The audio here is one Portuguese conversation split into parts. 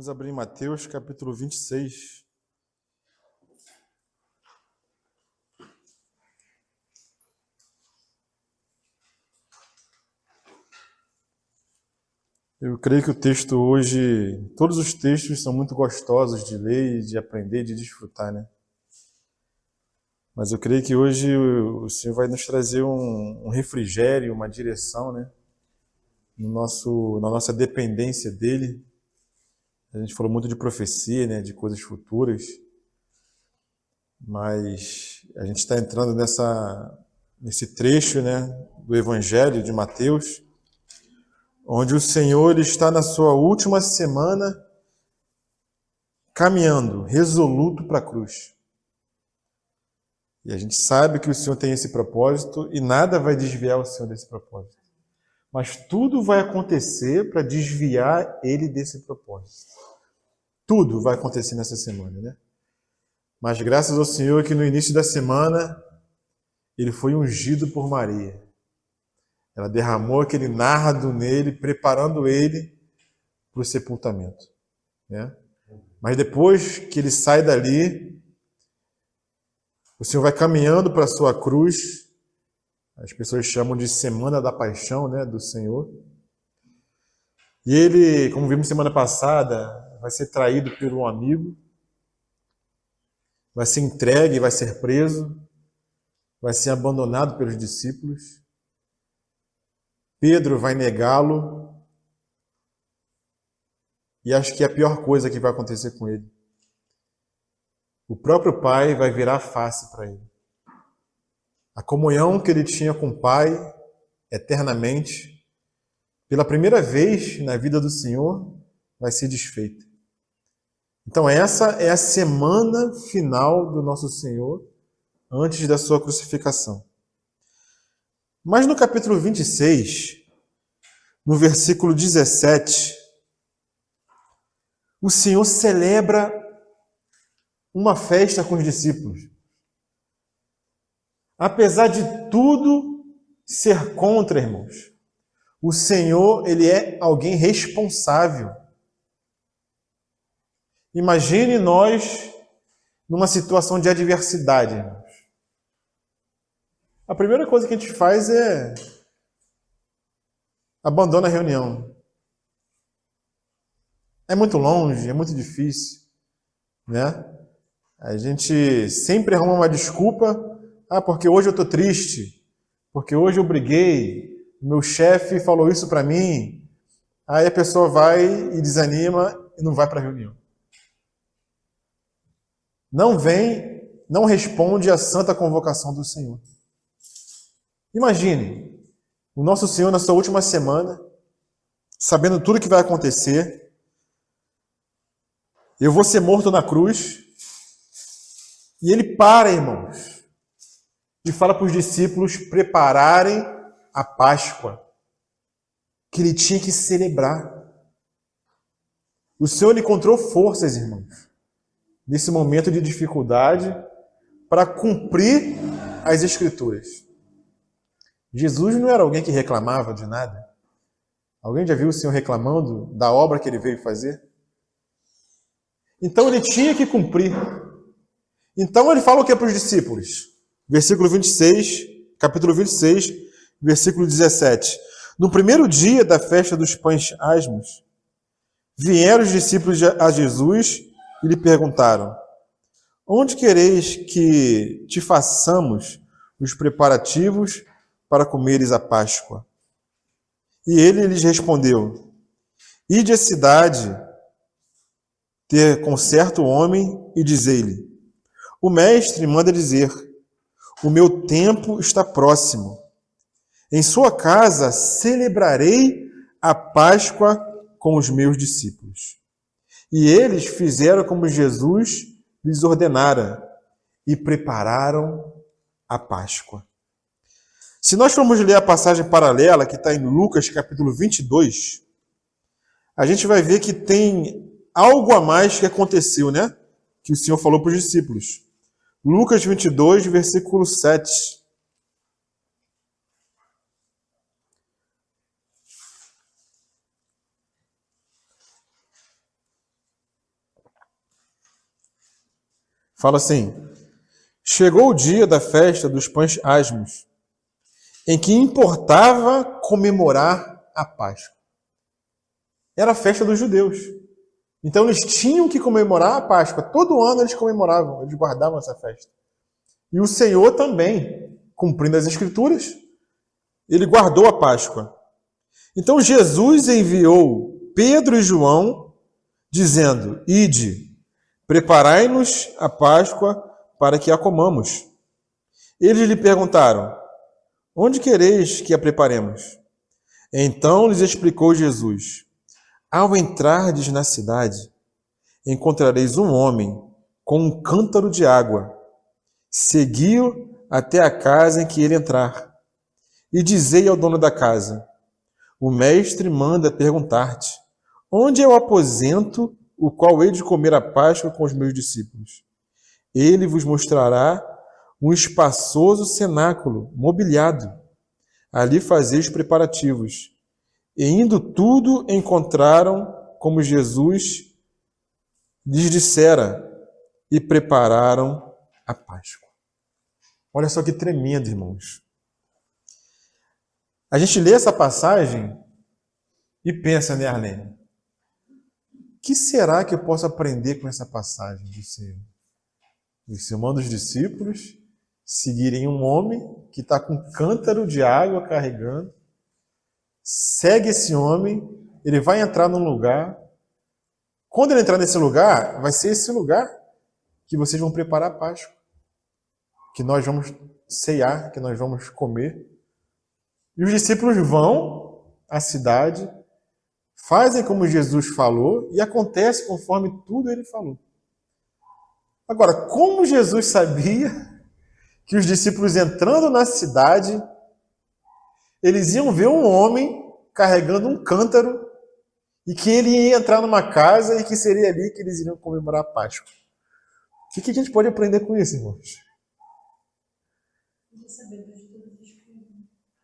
Vamos abrir em Mateus capítulo 26. Eu creio que o texto hoje, todos os textos são muito gostosos de ler, de aprender, de desfrutar, né? Mas eu creio que hoje o Senhor vai nos trazer um refrigério, uma direção, né? Na nossa dependência dEle. A gente falou muito de profecia, né? De coisas futuras. Mas a gente está entrando nesse trecho, né? Do Evangelho de Mateus, onde o Senhor está na sua última semana caminhando, resoluto para a cruz. E a gente sabe que o Senhor tem esse propósito e nada vai desviar o Senhor desse propósito. Mas tudo vai acontecer para desviar Ele desse propósito. Tudo vai acontecer nessa semana, né? Mas graças ao Senhor que no início da semana Ele foi ungido por Maria. Ela derramou aquele nardo nele, preparando ele para o sepultamento, né? Mas depois que ele sai dali, o Senhor vai caminhando para a sua cruz. As pessoas chamam de Semana da Paixão, né, do Senhor. E ele, como vimos semana passada, vai ser traído por um amigo, vai ser entregue, vai ser preso, vai ser abandonado pelos discípulos. Pedro vai negá-lo. E acho que é a pior coisa que vai acontecer com ele. O próprio Pai vai virar a face para ele. A comunhão que ele tinha com o Pai, eternamente, pela primeira vez na vida do Senhor, vai ser desfeita. Então essa é a semana final do nosso Senhor, antes da sua crucificação. Mas no capítulo 26, no versículo 17, o Senhor celebra uma festa com os discípulos. Apesar de tudo ser contra, irmãos, o Senhor, Ele é alguém responsável. Imagine nós numa situação de adversidade, irmãos. A primeira coisa que a gente faz é abandona a reunião. É muito longe, é muito difícil, né? A gente sempre arruma uma desculpa. Porque hoje eu estou triste, porque hoje eu briguei, meu chefe falou isso para mim. Aí a pessoa vai e desanima e não vai para a reunião. Não vem, não responde à santa convocação do Senhor. Imagine, o nosso Senhor na sua última semana, sabendo tudo que vai acontecer, eu vou ser morto na cruz, e ele para, irmãos, e fala para os discípulos prepararem a Páscoa, que ele tinha que celebrar. O Senhor encontrou forças, irmãos, nesse momento de dificuldade, para cumprir as Escrituras. Jesus não era alguém que reclamava de nada. Alguém já viu o Senhor reclamando da obra que ele veio fazer? Então ele tinha que cumprir. Então ele fala o que para os discípulos? Versículo 26, capítulo 26, versículo 17. No primeiro dia da festa dos pães asmos, vieram os discípulos a Jesus e lhe perguntaram: onde quereis que te façamos os preparativos para comeres a Páscoa? E ele lhes respondeu: ide à cidade, ter com certo homem e dizei-lhe: o mestre manda dizer, o meu tempo está próximo. Em sua casa celebrarei a Páscoa com os meus discípulos. E eles fizeram como Jesus lhes ordenara e prepararam a Páscoa. Se nós formos ler a passagem paralela, que está em Lucas capítulo 22, a gente vai ver que tem algo a mais que aconteceu, né? Que o Senhor falou para os discípulos. Lucas 22, versículo 7. Fala assim: chegou o dia da festa dos pães asmos, em que importava comemorar a Páscoa. Era a festa dos judeus. Então eles tinham que comemorar a Páscoa. Todo ano eles comemoravam, eles guardavam essa festa. E o Senhor também, cumprindo as Escrituras, ele guardou a Páscoa. Então Jesus enviou Pedro e João, dizendo: ide, preparai-nos a Páscoa para que a comamos. Eles lhe perguntaram: onde quereis que a preparemos? Então lhes explicou Jesus: ao entrardes na cidade, encontrareis um homem com um cântaro de água. Segui-o até a casa em que ele entrar. E dizei ao dono da casa: o mestre manda perguntar-te: onde é o aposento o qual hei de comer a Páscoa com os meus discípulos? Ele vos mostrará um espaçoso cenáculo mobiliado. Ali fazeis preparativos. E indo tudo, encontraram como Jesus lhes dissera e prepararam a Páscoa. Olha só que tremendo, irmãos. A gente lê essa passagem e pensa, né, Arlene? O que será que eu posso aprender com essa passagem do Senhor? O Senhor manda os discípulos seguirem um homem que está com um cântaro de água carregando. Segue esse homem, ele vai entrar num lugar. Quando ele entrar nesse lugar, vai ser esse lugar que vocês vão preparar a Páscoa, que nós vamos ceiar, que nós vamos comer. E os discípulos vão à cidade, fazem como Jesus falou e acontece conforme tudo ele falou. Agora, como Jesus sabia que os discípulos entrando na cidade, eles iam ver um homem carregando um cântaro e que ele ia entrar numa casa e que seria ali que eles iriam comemorar a Páscoa? O que a gente pode aprender com isso, irmãos?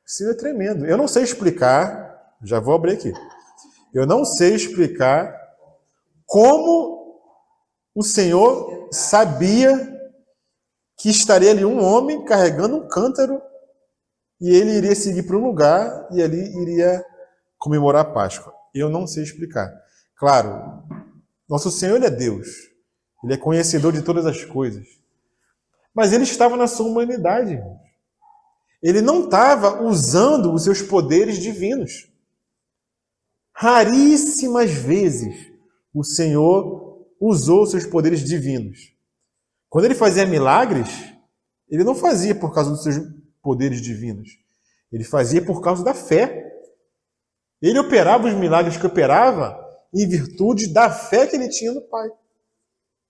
Isso é tremendo. Eu não sei explicar, já vou abrir aqui. Eu não sei explicar como o Senhor sabia que estaria ali um homem carregando um cântaro e ele iria seguir para um lugar e ali iria comemorar a Páscoa. Eu não sei explicar. Claro, nosso Senhor, ele é Deus. Ele é conhecedor de todas as coisas. Mas ele estava na sua humanidade, irmãos. Ele não estava usando os seus poderes divinos. Raríssimas vezes o Senhor usou os seus poderes divinos. Quando ele fazia milagres, ele não fazia por causa dos seus poderes divinos. Ele fazia por causa da fé. Ele operava os milagres que operava em virtude da fé que ele tinha no Pai.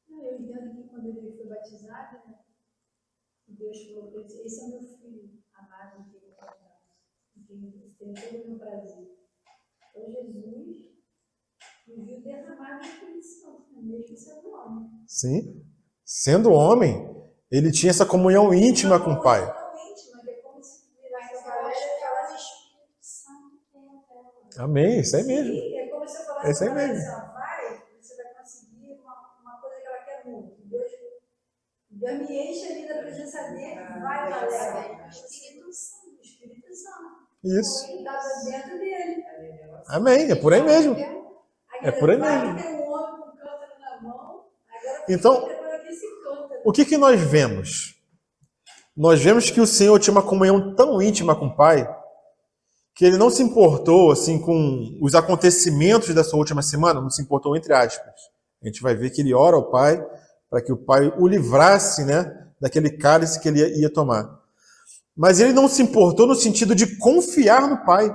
Eu entendo que quando ele foi batizado, né, Deus falou: esse é meu filho amado, que ele tem todo o meu prazer. Então Jesus viu derramar a Espírito Santo, mesmo sendo homem. Sim. Sendo homem, ele tinha essa comunhão íntima com o Pai. Que é como se virasse a galera e falasse: Espírito Santo tem a terra. Amém, isso aí mesmo. Sim, é como se eu falasse: isso aí mesmo. vai, você vai conseguir uma coisa que ela quer muito. Deus me enche ali da presença dele, vai lá, leva. Espírito Santo. Isso. Estava dentro dele. Amém, é por aí mesmo. É por aí mesmo. Tem um homem com cântaro na mão, agora então, o que nós vemos? Nós vemos que o Senhor tinha uma comunhão tão íntima com o Pai que ele não se importou assim com os acontecimentos da sua última semana, não se importou entre aspas. A gente vai ver que ele ora ao Pai para que o Pai o livrasse, né, daquele cálice que ele ia tomar. Mas ele não se importou no sentido de confiar no Pai.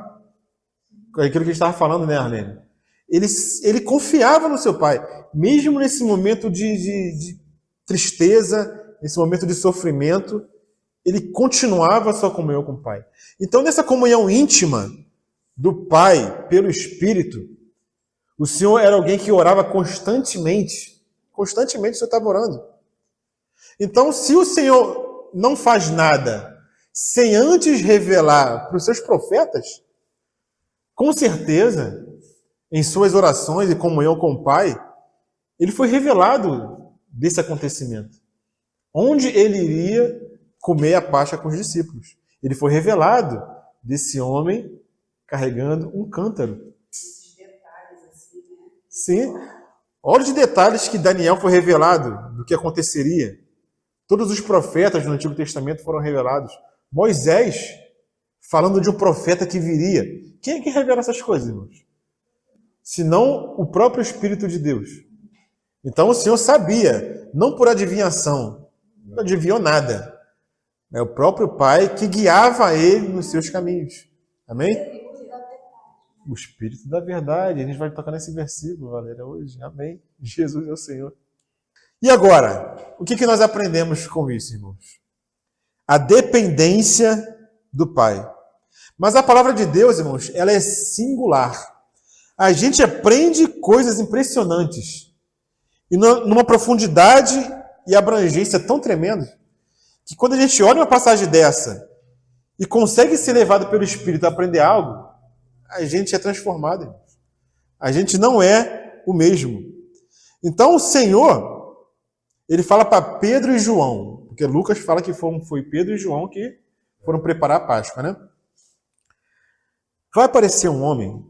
Aquilo que a gente estava falando, né, Arlene? Ele confiava no seu Pai, mesmo nesse momento de tristeza, nesse momento de sofrimento, ele continuava a sua comunhão com o Pai. Então, nessa comunhão íntima do Pai pelo Espírito, o Senhor era alguém que orava constantemente. Constantemente o Senhor estava orando. Então, se o Senhor não faz nada sem antes revelar para os seus profetas, com certeza, em suas orações e comunhão com o Pai, ele foi revelado desse acontecimento. onde ele iria comer a Páscoa com os discípulos. Ele foi revelado desse homem carregando um cântaro. Esses detalhes assim, né? Sim. Olha os detalhes que Daniel foi revelado do que aconteceria. Todos os profetas do Antigo Testamento foram revelados. Moisés, falando de um profeta que viria. Quem é que revela essas coisas, irmãos? Senão o próprio Espírito de Deus. Então o Senhor sabia, não por adivinhação, não adivinhou nada. É o próprio Pai que guiava ele nos seus caminhos. Amém? O Espírito da Verdade. A gente vai tocar nesse versículo, Valéria, hoje. Amém. Jesus é o Senhor. E agora, o que nós aprendemos com isso, irmãos? A dependência do Pai. Mas a palavra de Deus, irmãos, ela é singular. A gente aprende coisas impressionantes. E numa profundidade e abrangência tão tremenda, que quando a gente olha uma passagem dessa e consegue ser levado pelo Espírito a aprender algo, a gente é transformado, irmãos. A gente não é o mesmo. Então o Senhor, ele fala para Pedro e João, porque Lucas fala que foi Pedro e João que foram preparar a Páscoa, né? Vai aparecer um homem,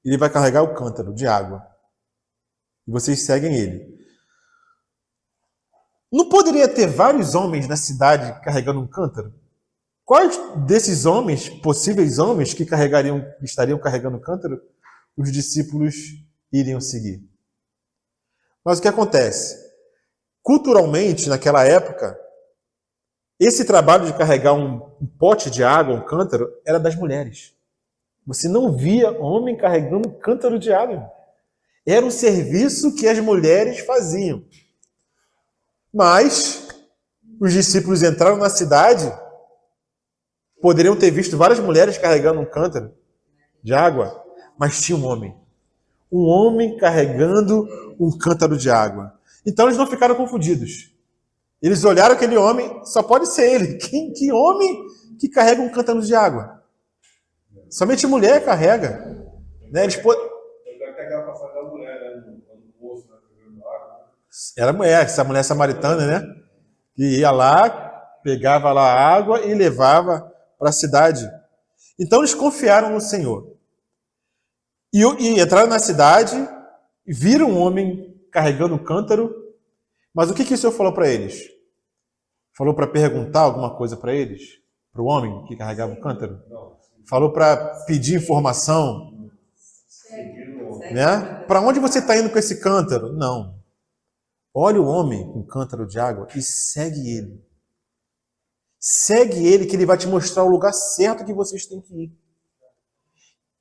ele vai carregar o cântaro de água. E vocês seguem ele. Não poderia ter vários homens na cidade carregando um cântaro? Quais desses homens, possíveis homens que estariam carregando o cântaro, os discípulos iriam seguir? Mas o que acontece? Culturalmente, naquela época, esse trabalho de carregar um pote de água, um cântaro, era das mulheres. Você não via homem carregando um cântaro de água. Era um serviço que as mulheres faziam. Mas os discípulos entraram na cidade, poderiam ter visto várias mulheres carregando um cântaro de água, mas tinha um homem carregando um cântaro de água. Então eles não ficaram confundidos. Eles olharam aquele homem, só pode ser ele. Que homem que carrega um cântaro de água? Somente mulher carrega. Né? Era mulher, essa mulher samaritana, né? Que ia lá, pegava lá a água e levava para a cidade. Então eles confiaram no Senhor. E entraram na cidade, viram um homem carregando um cântaro. Mas o que o Senhor falou para eles? Falou para perguntar alguma coisa para eles? Para o homem que carregava o cântaro? Falou para pedir informação? Né? Para onde você está indo com esse cântaro? Não. Olha o homem com cântaro de água e segue ele. Segue ele que ele vai te mostrar o lugar certo que vocês têm que ir.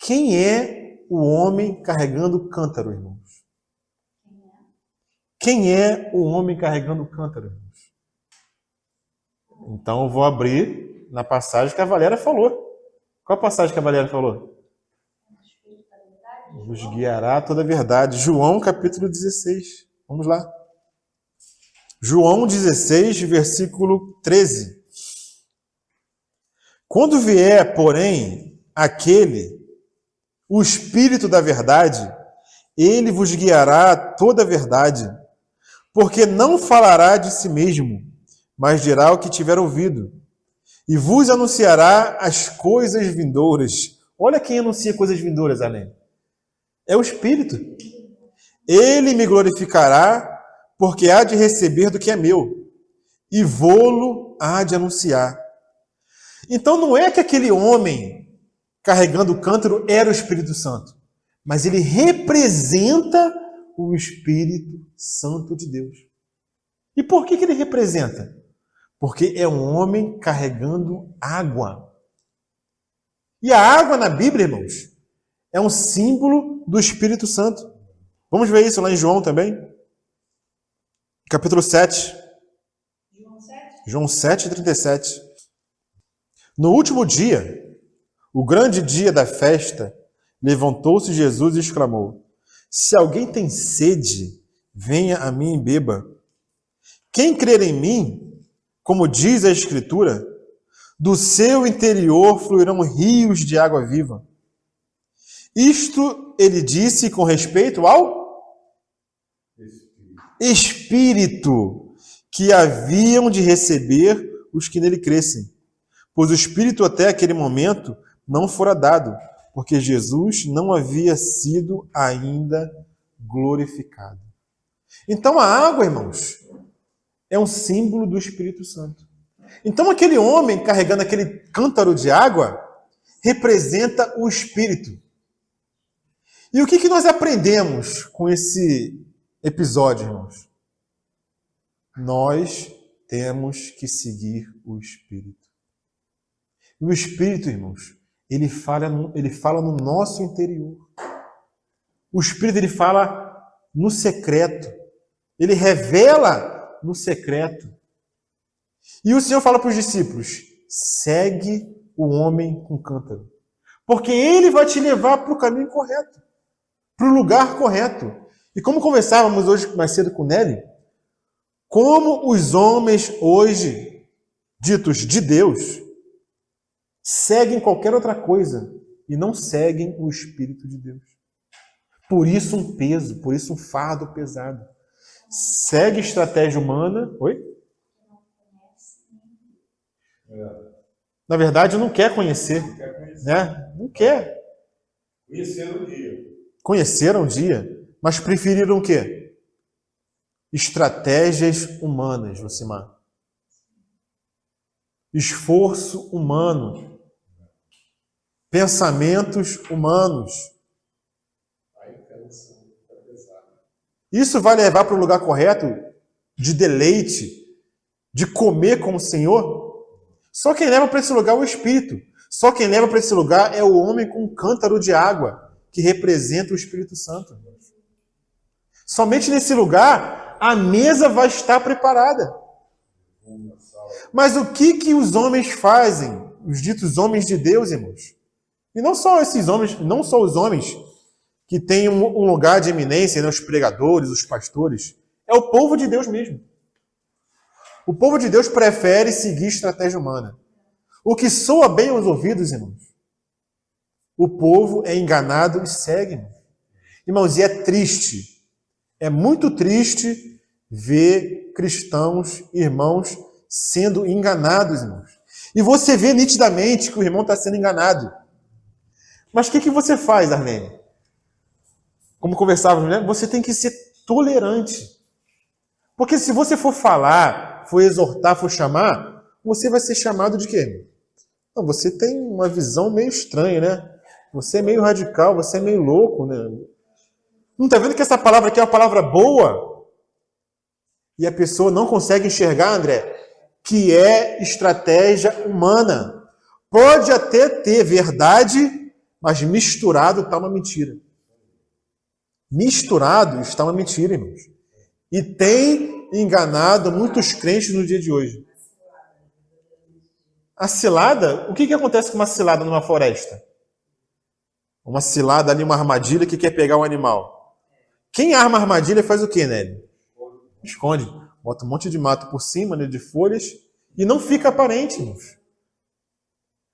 Quem é o homem carregando o cântaro, irmãos? Quem é o homem carregando o cântaro, irmãos? Então eu vou abrir na passagem que a Valéria falou. Qual a passagem que a Valéria falou? Vos guiará a toda a verdade. João capítulo 16. Vamos lá. João 16, versículo 13. Quando vier, porém, o Espírito da verdade, ele vos guiará a toda a verdade, porque não falará de si mesmo, mas dirá o que tiver ouvido, e vos anunciará as coisas vindouras. Olha quem anuncia coisas vindouras, Além. É o Espírito. Ele me glorificará, porque há de receber do que é meu, e vô-lo há de anunciar. Então não é que aquele homem carregando o cântaro era o Espírito Santo, mas ele representa o Espírito Santo de Deus. E por que ele representa? Porque é um homem carregando água. E a água na Bíblia, irmãos, é um símbolo do Espírito Santo. Vamos ver isso lá em João também? Capítulo 7. João 7, 37. No último dia, o grande dia da festa, levantou-se Jesus e exclamou: se alguém tem sede, venha a mim e beba. Quem crer em mim, como diz a Escritura, do seu interior fluirão rios de água viva. Isto ele disse com respeito ao Espírito que haviam de receber os que nele crescem, pois o Espírito até aquele momento não fora dado, porque Jesus não havia sido ainda glorificado. Então a água, irmãos, é um símbolo do Espírito Santo. Então aquele homem carregando aquele cântaro de água representa o Espírito. E o que nós aprendemos com esse episódio, irmãos? Nós temos que seguir o Espírito. E o Espírito, irmãos, ele fala no nosso interior. O Espírito, ele fala no secreto. Ele revela no secreto. E o Senhor fala para os discípulos, segue o homem com cântaro. Porque ele vai te levar para o caminho correto. Para o lugar correto. E como conversávamos hoje mais cedo com Nelly, como os homens hoje, ditos de Deus, seguem qualquer outra coisa e não seguem o Espírito de Deus. Por isso um peso, por isso um fardo pesado. Segue estratégia humana. Oi? Na verdade, não quer conhecer. Né? Não quer. Conheceram um dia. Conheceram um dia, mas preferiram o quê? Estratégias humanas, Lucimar. Esforço humano. Pensamentos humanos. Isso vai levar para o lugar correto de deleite, de comer com o Senhor? Só quem leva para esse lugar é o Espírito. Só quem leva para esse lugar é o homem com um cântaro de água, que representa o Espírito Santo. Somente nesse lugar, a mesa vai estar preparada. Mas o que os homens fazem? Os ditos homens de Deus, irmãos? E não só esses homens, não só os homens que têm um lugar de eminência, né? Os pregadores, os pastores. É o povo de Deus mesmo. O povo de Deus prefere seguir estratégia humana. O que soa bem aos ouvidos, irmãos. O povo é enganado e segue, irmãos. Irmãos, e é triste. É muito triste ver cristãos, irmãos, sendo enganados, irmãos. E você vê nitidamente que o irmão está sendo enganado. Mas o que você faz, Arlene? Como conversávamos, né? Você tem que ser tolerante. Porque se você for falar, for exortar, for chamar, você vai ser chamado de quê? Não, você tem uma visão meio estranha, né? Você é meio radical, você é meio louco, né? Não está vendo que essa palavra aqui é uma palavra boa? E a pessoa não consegue enxergar, André, que é estratégia humana. Pode até ter verdade, mas misturado está uma mentira. Misturado está uma mentira, irmãos. E tem enganado muitos crentes no dia de hoje. A cilada, o que acontece com uma cilada numa floresta? Uma cilada ali, uma armadilha que quer pegar um animal. Quem arma a armadilha faz o quê, Nelly? Esconde. Bota um monte de mato por cima, né, de folhas, e não fica aparente, irmãos.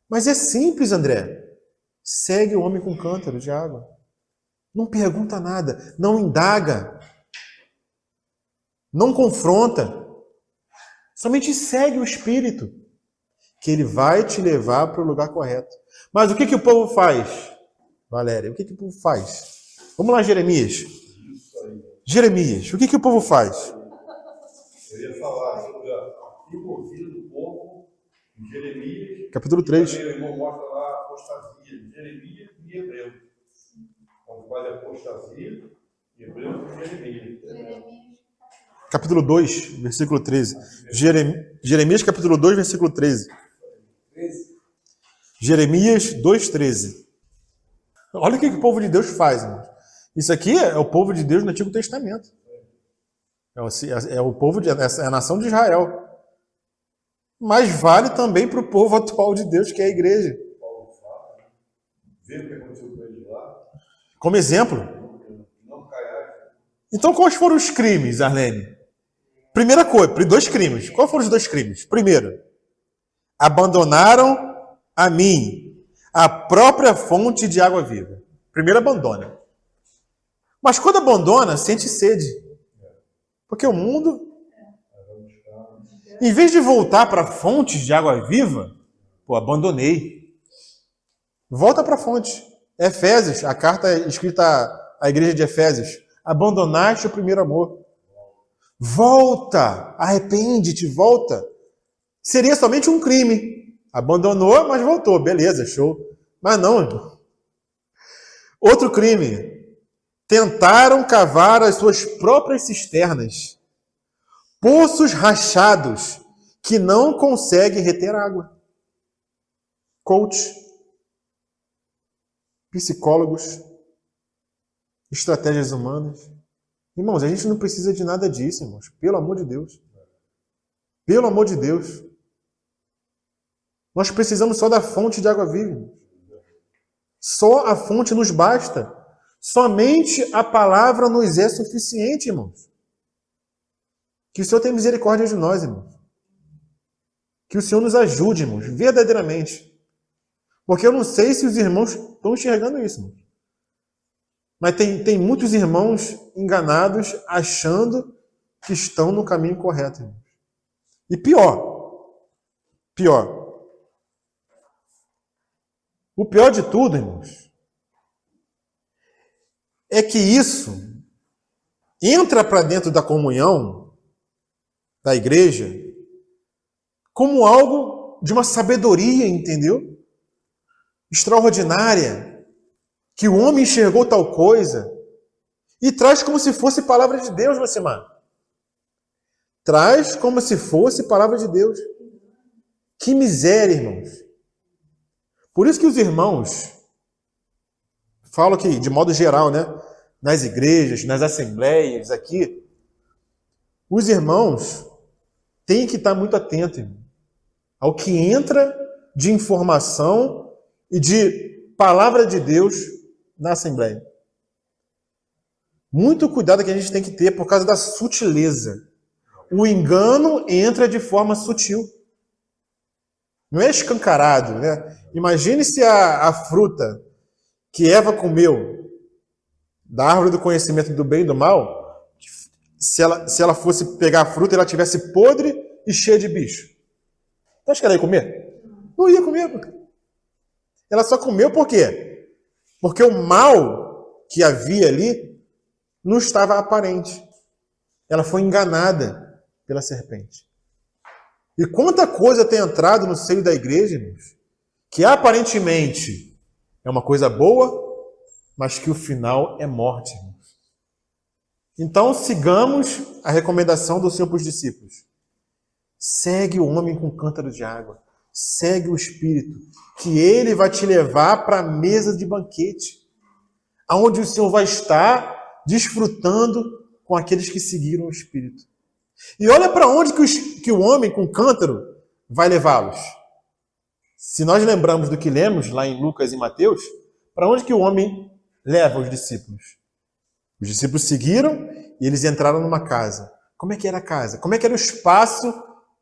Mas é simples, André. Segue o homem com cântaro de água. Não pergunta nada, não indaga, não confronta. Somente segue o Espírito, que ele vai te levar para o lugar correto. Mas o que o povo faz, Valéria? O que o povo faz? Vamos lá, Jeremias. Jeremias, o que o povo faz? Eu ia falar sobre a envolvida do povo em Jeremias. Capítulo 3. O irmão mostra lá a apostasia de Jeremias e Hebreu. Então faz a apostasia, Hebreu e Jeremias. Capítulo 2, versículo 13. Jeremias, capítulo 2, versículo 13. Jeremias 2, 13. Olha o que o povo de Deus faz, irmãos. Isso aqui é o povo de Deus no Antigo Testamento. É o povo é a nação de Israel. Mas vale também para o povo atual de Deus, que é a igreja. Paulo fala, vê o que aconteceu com ele lá. Como exemplo. Não caiar. Então, quais foram os crimes, Arlene? Primeira coisa, 2 crimes. Quais foram os 2 crimes? Primeiro, abandonaram a mim, a própria fonte de água viva. Primeiro abandona. Mas quando abandona, sente sede. Porque o mundo Em vez de voltar para fontes de água viva, abandonei. Volta para a fonte. Efésios, a carta escrita à igreja de Efésios. Abandonaste o primeiro amor. Volta, arrepende-te, volta. Seria somente um crime. Abandonou, mas voltou. Beleza, show. Mas não, irmão. Outro crime. Tentaram cavar as suas próprias cisternas. Poços rachados que não conseguem reter água. Coach, psicólogos, estratégias humanas. Irmãos, a gente não precisa de nada disso, irmãos. Pelo amor de Deus. Pelo amor de Deus. Nós precisamos só da fonte de água viva. Irmãos. Só a fonte nos basta. Somente a palavra nos é suficiente, irmãos. Que o Senhor tenha misericórdia de nós, irmãos. Que o Senhor nos ajude, irmãos, verdadeiramente. Porque eu não sei se os irmãos estão enxergando isso, irmãos. Mas tem muitos irmãos enganados, achando que estão no caminho correto, irmãos. E pior. O pior de tudo, irmãos, é que isso entra para dentro da comunhão da igreja como algo de uma sabedoria, entendeu? Extraordinária, que o homem enxergou tal coisa e traz como se fosse palavra de Deus, Lucimar. Traz como se fosse palavra de Deus. Que miséria, irmãos. Por isso que os irmãos, falo aqui de modo geral, né? Nas igrejas, nas assembleias, aqui, os irmãos têm que estar muito atentos, irmão, ao que entra de informação e de palavra de Deus na assembleia. Muito cuidado que a gente tem que ter por causa da sutileza. O engano entra de forma sutil. Não é escancarado, né? Imagine se a fruta que Eva comeu da árvore do conhecimento do bem e do mal, se ela fosse pegar a fruta e ela tivesse podre e cheia de bicho. Você acha que ela ia comer? Não ia comer. Ela só comeu por quê? Porque o mal que havia ali não estava aparente. Ela foi enganada pela serpente. E quanta coisa tem entrado no seio da igreja, irmãos, que aparentemente é uma coisa boa, mas que o final é morte, irmãos. Então, sigamos a recomendação do Senhor para os discípulos. Segue o homem com cântaro de água. Segue o Espírito, que ele vai te levar para a mesa de banquete, aonde o Senhor vai estar desfrutando com aqueles que seguiram o Espírito. E olha para onde que o homem com cântaro vai levá-los. Se nós lembramos do que lemos lá em Lucas e Mateus, para onde que o homem leva os discípulos? Os discípulos seguiram e eles entraram numa casa. Como é que era a casa? Como é que era o espaço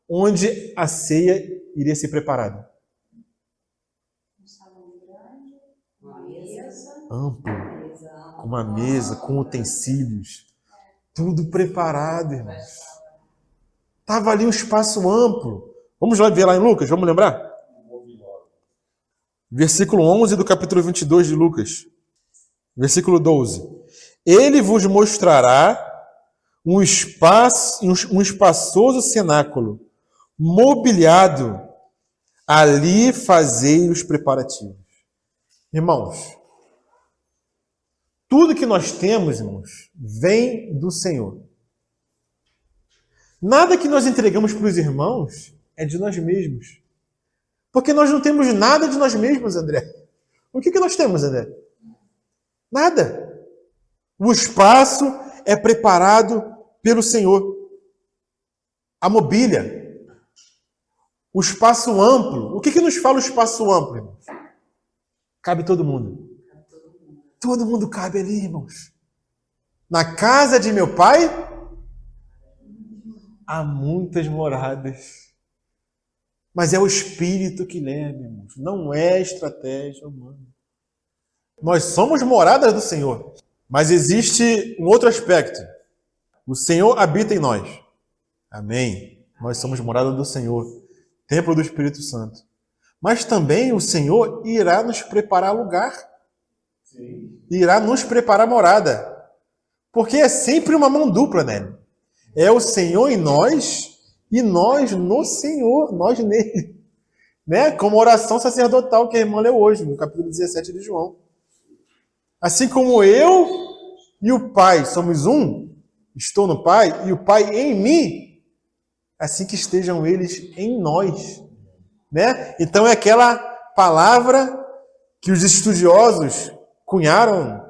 onde a ceia iria ser preparada? Um salão grande, uma mesa. Amplo, com uma mesa, com utensílios. Tudo preparado, irmãos. Estava ali um espaço amplo. Vamos lá ver lá em Lucas, vamos lembrar? Versículo 11 do capítulo 22 de Lucas. Versículo 12. Ele vos mostrará um espaçoso cenáculo, mobiliado, ali fazei os preparativos. Irmãos, tudo que nós temos, irmãos, vem do Senhor. Nada que nós entregamos para os irmãos é de nós mesmos. Porque nós não temos nada de nós mesmos, André. O que nós temos, André? Nada. O espaço é preparado pelo Senhor. A mobília. O espaço amplo. O que nos fala o espaço amplo, irmãos? Cabe todo mundo. Todo mundo cabe ali, irmãos. Na casa de meu pai há muitas moradas. Mas é o Espírito que leva, irmãos. Não é estratégia humana. Nós somos moradas do Senhor. Mas existe um outro aspecto. O Senhor habita em nós. Amém. Nós somos morada do Senhor, templo do Espírito Santo. Mas também o Senhor irá nos preparar lugar. Sim. Irá nos preparar morada. Porque é sempre uma mão dupla, né? É o Senhor em nós e nós no Senhor, nós nele. Né? Como a oração sacerdotal que a irmã leu hoje, no capítulo 17 de João. Assim como eu e o Pai somos um, estou no Pai e o Pai em mim, assim que estejam eles em nós. Né? Então é aquela palavra que os estudiosos cunharam,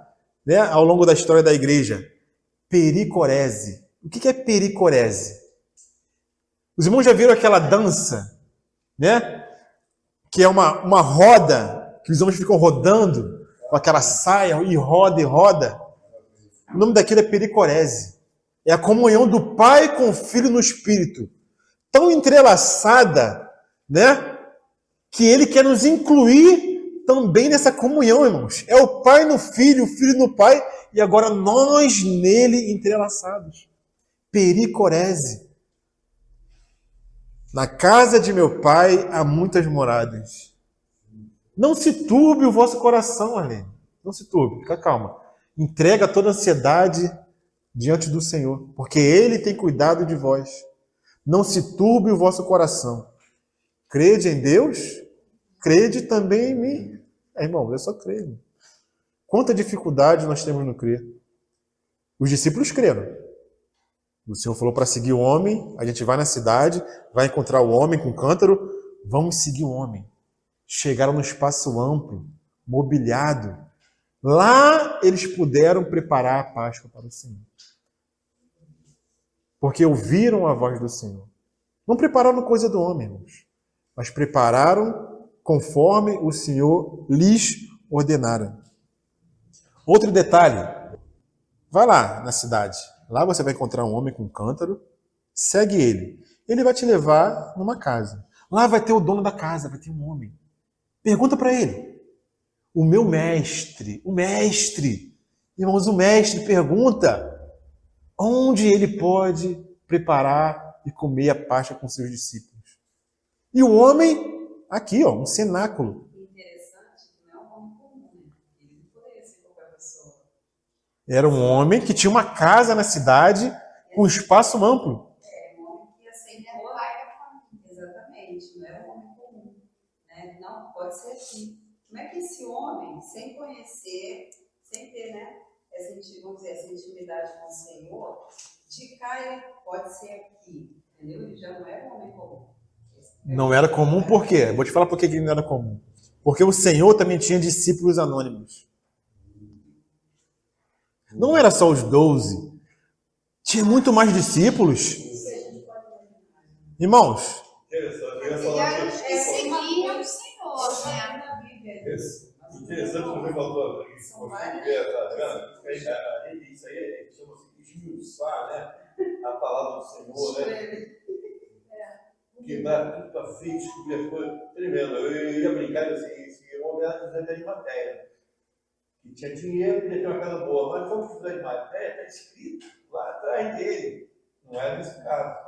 né, ao longo da história da igreja. Pericorese. O que é pericorese? Os irmãos já viram aquela dança, né? Que é uma roda, que os homens ficam rodando com aquela saia e roda e roda. O nome daquilo é pericorese. É a comunhão do Pai com o Filho no Espírito. Tão entrelaçada, né? Que Ele quer nos incluir também nessa comunhão, irmãos. É o Pai no Filho, o Filho no Pai, e agora nós nele entrelaçados. Pericorese. Na casa de meu Pai há muitas moradas. Não se turbe o vosso coração, Arlene. Não se turbe, fica calma. Entrega toda a ansiedade diante do Senhor, porque Ele tem cuidado de vós. Não se turbe o vosso coração. Crede em Deus, crede também em mim. Irmão, eu só creio. Quanta dificuldade nós temos no crer. Os discípulos creram. O Senhor falou para seguir o homem, a gente vai na cidade, vai encontrar o homem com cântaro, vamos seguir o homem. Chegaram no espaço amplo, mobiliado. Lá eles puderam preparar a Páscoa para o Senhor. Porque ouviram a voz do Senhor. Não prepararam coisa do homem, irmãos, mas prepararam conforme o Senhor lhes ordenara. Outro detalhe, vai lá na cidade. Lá você vai encontrar um homem com cântaro, segue ele. Ele vai te levar numa casa. Lá vai ter o dono da casa, vai ter um homem. Pergunta para ele. O mestre, irmãos, o mestre pergunta onde ele pode preparar e comer a Páscoa com seus discípulos. E o homem, aqui, um cenáculo. Interessante que não é um homem comum, né? Ele não poderia ser qualquer pessoa. Era um homem que tinha uma casa na cidade com espaço amplo. É um homem que ia ser exatamente, não era um homem comum. Né? Não, pode ser assim. Como é que esse homem, sem conhecer, sem ter, né, vamos dizer, essa intimidade com o Senhor, de cá ele pode ser aqui, entendeu? Ele já não era um homem comum. Não era comum por quê? Vou te falar por que ele não era comum. Porque o Senhor também tinha discípulos anônimos. Não era só os 12. Tinha muito mais discípulos. Irmãos, Seguia o Senhor, né? interessante que você falou aqui, isso aí chama-se esmiuçar, né? A palavra do Senhor, né? Que vai tudo para frente, descobrir as coisas. Tremendo. Eu ia brincar assim, esse homem era José de Arimateia, que tinha dinheiro, que tinha uma casa boa, mas como José de Arimateia está escrito lá atrás dele. Não era nesse caso.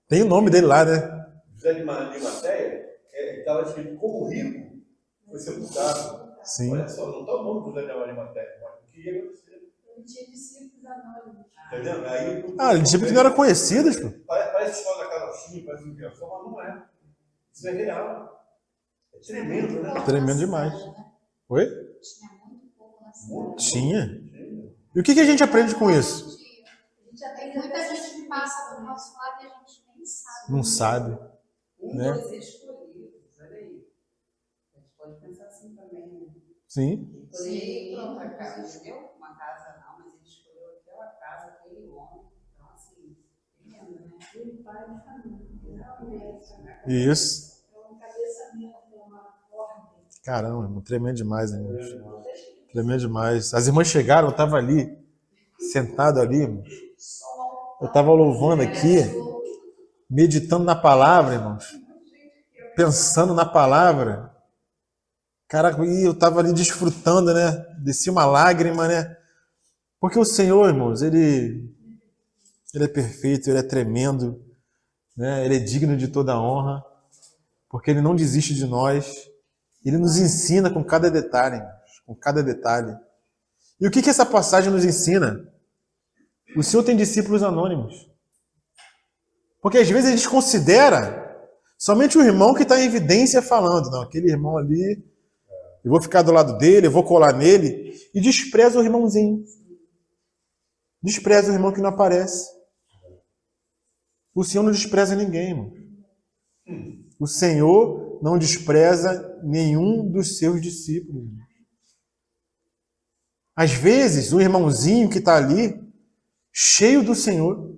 tem o nome dele lá, né? José de Arimateia estava escrito como rico, foi sepultado. Sim. Olha só, não está o nome do José de Arimateia, mas o que ia acontecer? Ele tinha discípulos anônimos. Tá vendo? Aí, discípulos que não eram conhecidos, pô. Parece história da carochinha, parece invenção, mas não é. Isso é real. É tremendo, né? Tremendo demais. Oi? Tinha muito pouco na cidade. Tinha. E o que a gente aprende com isso? A gente já tem Muita gente que passa do nosso lado e a gente nem sabe. Não sabe. Né? Dois escolhidos, olha aí. A gente pode pensar assim também, né? Sim. Poderia ir para outra casa, entendeu? Uma casa não, mas ele escolheu aquela casa, aquele homem. Então, assim, tremendo, né? Ele pai de família. Isso. É um cabeçamento, é uma ordem. Caramba, irmão, tremendo demais, irmãos. Tremendo demais. As irmãs chegaram, eu estava ali, sentado ali, irmãos. Eu estava louvando aqui, meditando na palavra, irmãos. Pensando na palavra. Caraca, e eu estava ali desfrutando, né? Descia uma lágrima, né? Porque o Senhor, irmãos, Ele é perfeito, Ele é tremendo. né? Ele é digno de toda honra, porque Ele não desiste de nós. Ele nos ensina com cada detalhe, com cada detalhe. E o que essa passagem nos ensina? O Senhor tem discípulos anônimos. Porque às vezes a gente considera somente o irmão que está em evidência falando. Não, aquele irmão ali, eu vou ficar do lado dele, eu vou colar nele. E despreza o irmãozinho. Despreza o irmão que não aparece. O Senhor não despreza ninguém, irmão. O Senhor não despreza nenhum dos seus discípulos. Às vezes, o irmãozinho que está ali, cheio do Senhor,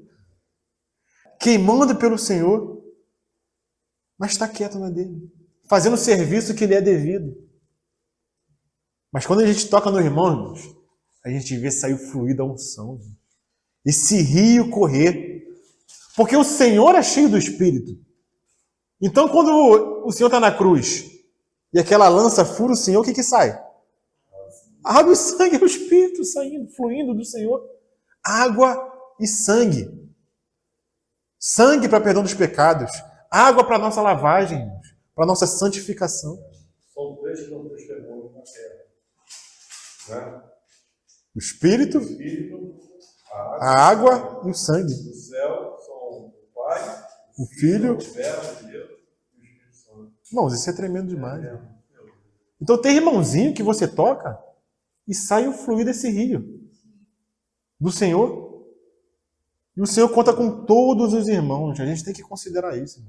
queimando pelo Senhor, mas está quieto na dele, fazendo o serviço que lhe é devido. Mas quando a gente toca no irmão, irmãos, a gente vê sair o fluir da unção. Esse rio correr. Porque o Senhor é cheio do Espírito. Então, quando o Senhor está na cruz e aquela lança fura o Senhor, o que sai? Água e sangue é o Espírito saindo, fluindo do Senhor. Água e sangue. Sangue para perdão dos pecados. Água para nossa lavagem, para nossa santificação. São três que não testemunham na terra. Né? O Espírito, a água e o sangue. No céu são o Pai, o Filho, o Verbo de Deus e o Espírito Santo. Irmãos, isso é tremendo demais. Então tem irmãozinho que você toca e sai o fluir desse rio do Senhor. E o Senhor conta com todos os irmãos. A gente tem que considerar isso.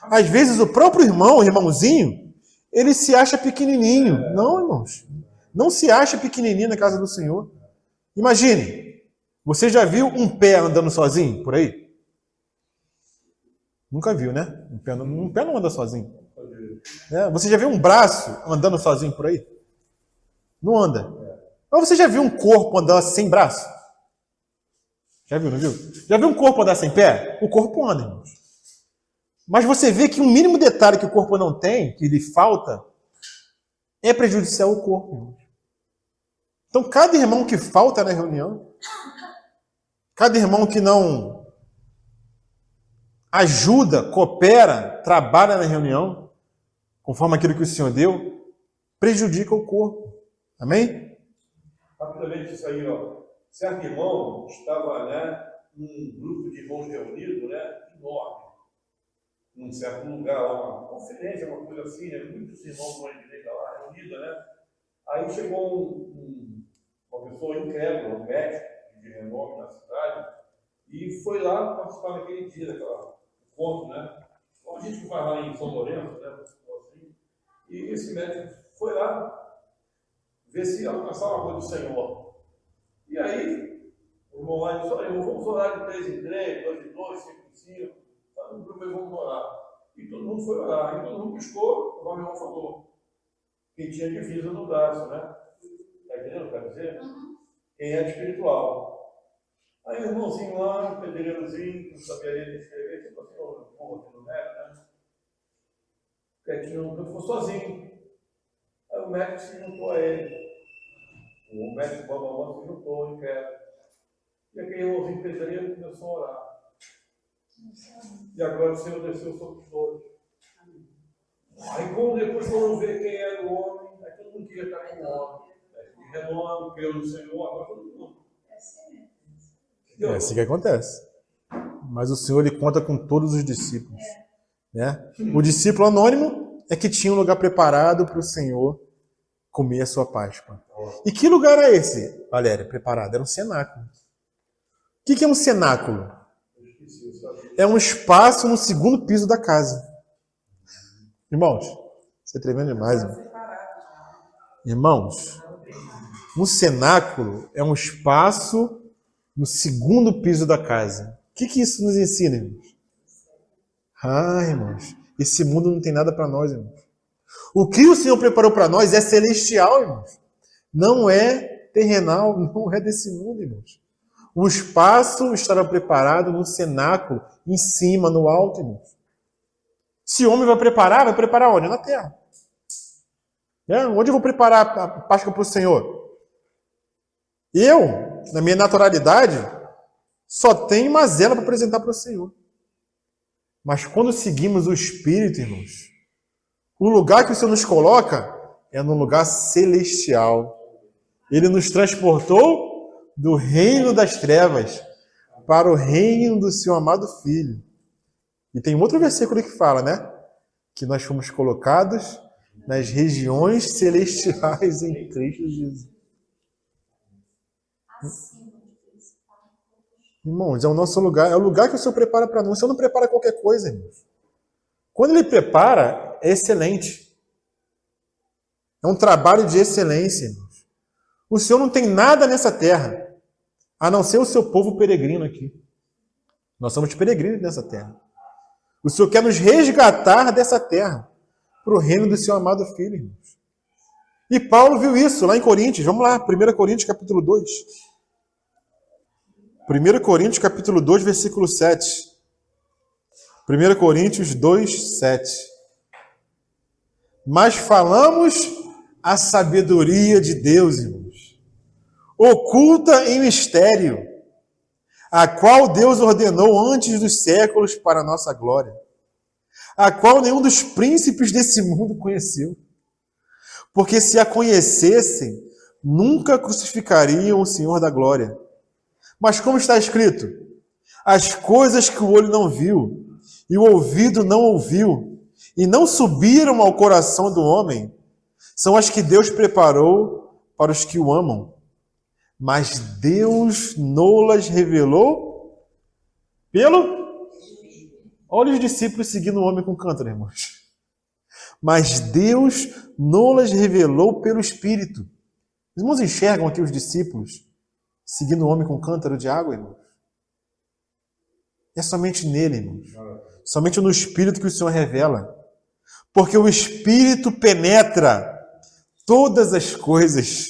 Às vezes o próprio irmão, o irmãozinho, ele se acha pequenininho. Não, irmãos. Não se acha pequenininho na casa do Senhor. Imagine, você já viu um pé andando sozinho por aí? Nunca viu, né? Um pé não anda sozinho. Você já viu um braço andando sozinho por aí? Não anda. Mas você já viu um corpo andando sem braço? Já viu, não viu? Já viu um corpo andar sem pé? O corpo anda, irmãos. Mas você vê que um mínimo detalhe que o corpo não tem, que lhe falta, é prejudicial ao corpo, irmãos. Então, cada irmão que falta na reunião, cada irmão que não ajuda, coopera, trabalha na reunião, conforme aquilo que o Senhor deu, prejudica o corpo. Amém? Rapidamente isso aí, ó. Certo irmão estava, né, num grupo de irmãos reunidos, né, enorme, num certo lugar, uma conferência, uma coisa assim, né, muitos irmãos de igreja lá reunidos, né. Aí chegou uma pessoa incrédula, um médico de renome na cidade, e foi lá participar daquele dia, daquela encontro, né. Então, a gente que vai lá em São Lourenço, né, assim, e esse médico foi lá ver se alcançava a coisa do Senhor. E aí, o irmão lá disse, olha, vamos orar de 3 em 3, 2 em 2, 5 em 5, tá no grupo, vamos orar. E todo mundo foi orar, e todo mundo piscou, o irmão falou, quem tinha divisa no braço, né? Está entendendo o que eu quero dizer? Quem é espiritual. Aí o irmãozinho lá, pedreirozinho, não sabia ler escrever, tipo assim, aqui no médico, né? Quietinho, ficou sozinho. Aí o médico se juntou a ele. O médico babamão se juntou em queda. E aquele irmãozinho pedreiro começou a orar. E agora o Senhor desceu sobre os dois. Aí quando depois foram ver quem era o homem, aí todo mundo queria estar com o homem. De renome, pelo Senhor, agora todo mundo. É assim que acontece. Mas o Senhor, Ele conta com todos os discípulos. Né? O discípulo anônimo é que tinha um lugar preparado para o Senhor comer a sua Páscoa. E que lugar é esse, Valéria, preparado? Era um cenáculo. O que é um cenáculo? É um espaço no segundo piso da casa. Irmãos, isso é tremendo demais. Irmãos, um cenáculo é um espaço no segundo piso da casa. O que isso nos ensina, irmãos? Irmãos, esse mundo não tem nada para nós, irmãos. O que o Senhor preparou para nós é celestial, irmãos. Não é terrenal, não é desse mundo, irmãos. O espaço estará preparado no cenáculo, em cima, no alto, irmãos. Se o homem vai preparar onde? Na terra. Onde eu vou preparar a Páscoa para o Senhor? Eu, na minha naturalidade, só tenho mazela para apresentar para o Senhor. Mas quando seguimos o Espírito, irmãos, o lugar que o Senhor nos coloca é num lugar celestial. Ele nos transportou do reino das trevas para o reino do seu amado Filho. E tem outro versículo que fala, né? Que nós fomos colocados nas regiões celestiais em Cristo Jesus. Irmãos, é o nosso lugar, é o lugar que o Senhor prepara para nós. O Senhor não prepara qualquer coisa, irmãos. Quando Ele prepara, é excelente. É um trabalho de excelência, irmãos. O Senhor não tem nada nessa terra, a não ser o seu povo peregrino aqui. Nós somos peregrinos nessa terra. O Senhor quer nos resgatar dessa terra para o reino do seu amado Filho, irmãos. E Paulo viu isso lá em Coríntios. Vamos lá, 1 Coríntios capítulo 2. 1 Coríntios capítulo 2, versículo 7. 1 Coríntios 2, 7. Mas falamos a sabedoria de Deus, irmãos, oculta em mistério, a qual Deus ordenou antes dos séculos para a nossa glória, a qual nenhum dos príncipes desse mundo conheceu. Porque se a conhecessem, nunca crucificariam o Senhor da glória. Mas como está escrito, as coisas que o olho não viu, e o ouvido não ouviu, e não subiram ao coração do homem, são as que Deus preparou para os que o amam. Mas Deus não-las revelou pelo... Olha os discípulos seguindo o homem com cântaro, irmãos. Mas Deus não-las revelou pelo Espírito. Os irmãos enxergam aqui os discípulos seguindo o homem com cântaro de água, irmãos? É somente nele, irmãos. Somente no Espírito que o Senhor revela. Porque o Espírito penetra todas as coisas,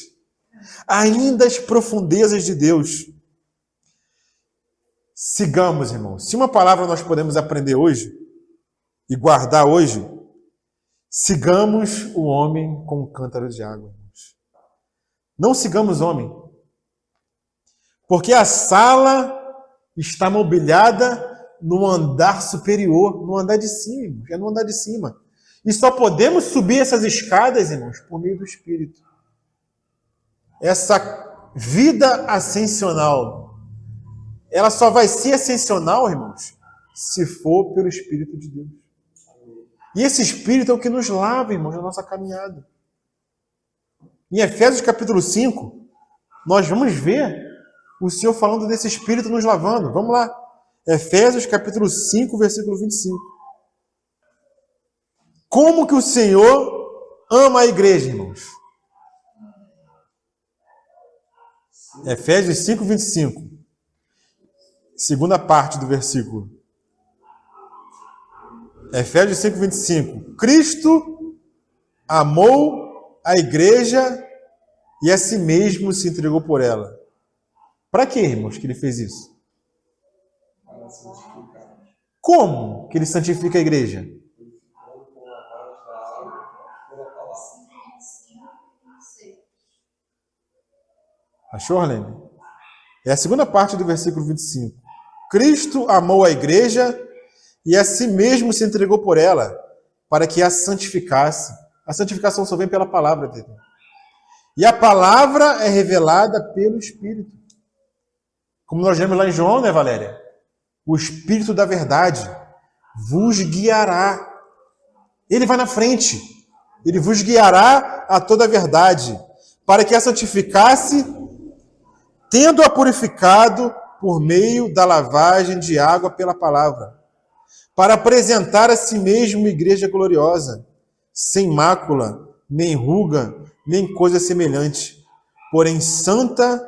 ainda as profundezas de Deus. Sigamos, irmãos. Se uma palavra nós podemos aprender hoje e guardar hoje, sigamos o homem com o cântaro de água, irmãos. Não sigamos o homem. Porque a sala está mobiliada no andar superior, no andar de cima, irmãos. É no andar de cima. E só podemos subir essas escadas, irmãos, por meio do Espírito. Essa vida ascensional, ela só vai ser ascensional, irmãos, se for pelo Espírito de Deus. E esse Espírito é o que nos lava, irmãos, na nossa caminhada. Em Efésios capítulo 5, nós vamos ver o Senhor falando desse Espírito nos lavando. Vamos lá. Efésios capítulo 5, versículo 25. Como que o Senhor ama a igreja, irmãos? Efésios 5, 25. Segunda parte do versículo. Efésios 5, 25. Cristo amou a igreja e a si mesmo se entregou por ela. Para quê, irmãos, que ele fez isso? Como que ele santifica a igreja? Achou, Arlene? É a segunda parte do versículo 25. Cristo amou a igreja e a si mesmo se entregou por ela, para que a santificasse. A santificação só vem pela palavra dele. E a palavra é revelada pelo Espírito. Como nós lemos lá em João, né, Valéria? O Espírito da verdade vos guiará. Ele vai na frente. Ele vos guiará a toda a verdade, para que a santificasse, tendo-a purificado por meio da lavagem de água pela palavra, para apresentar a si mesmo uma igreja gloriosa, sem mácula, nem ruga, nem coisa semelhante, porém santa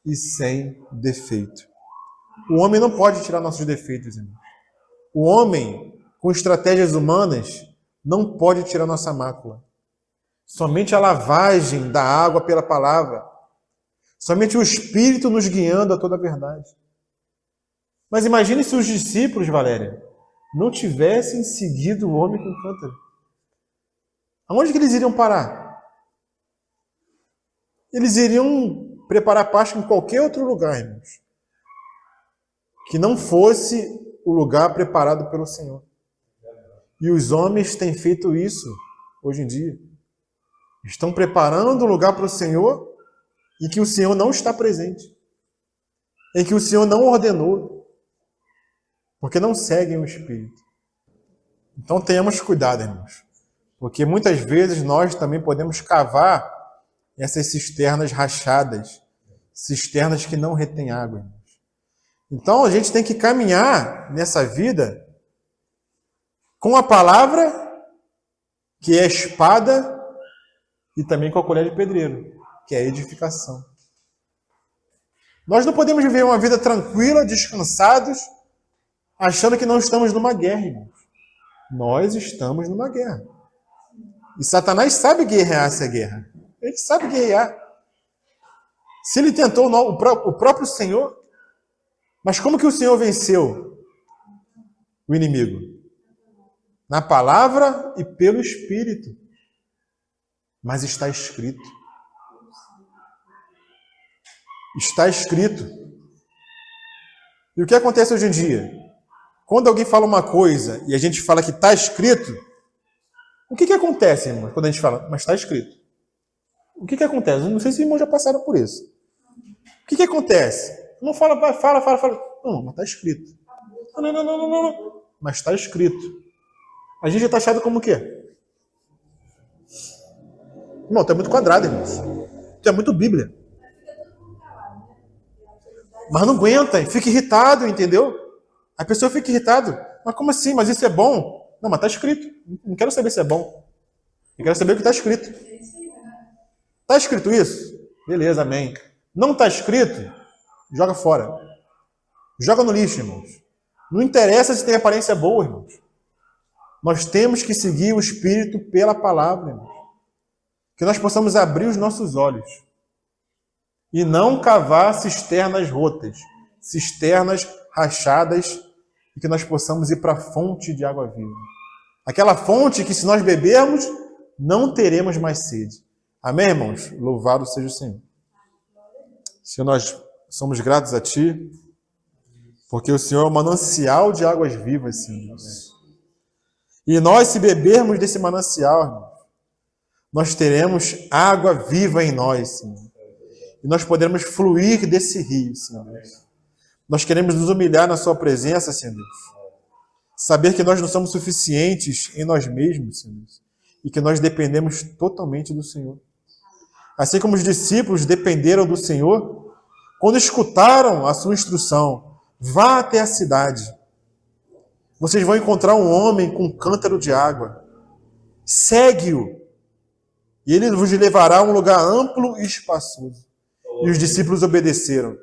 e sem defeito. O homem não pode tirar nossos defeitos, irmão. O homem, com estratégias humanas, não pode tirar nossa mácula. Somente a lavagem da água pela palavra. Somente o Espírito nos guiando a toda a verdade. Mas imagine se os discípulos, Valéria, não tivessem seguido o homem com cântaro. Aonde que eles iriam parar? Eles iriam preparar Páscoa em qualquer outro lugar, irmãos, que não fosse o lugar preparado pelo Senhor. E os homens têm feito isso hoje em dia. Estão preparando o lugar para o Senhor em que o Senhor não está presente, em que o Senhor não ordenou, porque não seguem o Espírito. Então tenhamos cuidado, irmãos, porque muitas vezes nós também podemos cavar essas cisternas rachadas, cisternas que não retêm água, irmãos. Então a gente tem que caminhar nessa vida com a palavra, que é a espada, e também com a colher de pedreiro, que é a edificação. Nós não podemos viver uma vida tranquila, descansados, achando que não estamos numa guerra, irmãos. Nós estamos numa guerra. E Satanás sabe guerrear essa guerra. Ele sabe guerrear. Se ele tentou o próprio Senhor, mas como que o Senhor venceu o inimigo? Na palavra e pelo Espírito. Mas está escrito. Está escrito. E o que acontece hoje em dia? Quando alguém fala uma coisa e a gente fala que está escrito, o que acontece, irmão, quando a gente fala, mas está escrito? O que acontece? Eu não sei se os irmãos já passaram por isso. O que acontece? Não fala. Não, mas está escrito. Não. Mas está escrito. A gente é taxado como o quê? Irmão, tu é muito quadrado, irmãos. Tu é muito Bíblia. Mas não aguenta, fica irritado, entendeu? A pessoa fica irritada. Mas como assim? Mas isso é bom? Não, mas está escrito. Não quero saber se é bom. Eu quero saber o que está escrito. Está escrito isso? Beleza, amém. Não está escrito? Joga fora. Joga no lixo, irmãos. Não interessa se tem aparência boa, irmãos. Nós temos que seguir o Espírito pela palavra, irmãos. Que nós possamos abrir os nossos olhos. E não cavar cisternas rotas, cisternas rachadas, e que nós possamos ir para a fonte de água viva. Aquela fonte que, se nós bebermos, não teremos mais sede. Amém, irmãos? Louvado seja o Senhor. Senhor, nós somos gratos a Ti, porque o Senhor é o manancial de águas vivas, Senhor. E nós, se bebermos desse manancial, irmãos, nós teremos água viva em nós, Senhor. E nós poderemos fluir desse rio, Senhor Deus. Nós queremos nos humilhar na Sua presença, Senhor Deus. Saber que nós não somos suficientes em nós mesmos, Senhor Deus. E que nós dependemos totalmente do Senhor. Assim como os discípulos dependeram do Senhor, quando escutaram a Sua instrução, vá até a cidade. Vocês vão encontrar um homem com um cântaro de água. Segue-o. E ele vos levará a um lugar amplo e espaçoso. E os discípulos obedeceram.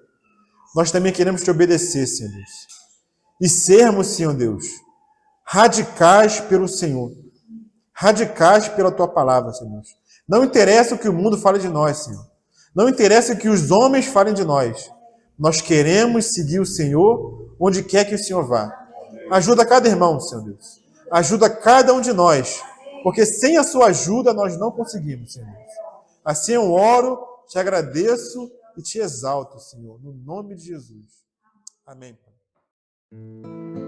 Nós também queremos te obedecer, Senhor Deus. E sermos, Senhor Deus, radicais pelo Senhor. Radicais pela Tua palavra, Senhor Deus. Não interessa o que o mundo fale de nós, Senhor. Não interessa o que os homens falem de nós. Nós queremos seguir o Senhor onde quer que o Senhor vá. Ajuda cada irmão, Senhor Deus. Ajuda cada um de nós. Porque sem a Sua ajuda nós não conseguimos, Senhor Deus. Assim eu oro, te agradeço e te exalto, Senhor, no nome de Jesus. Amém, Pai.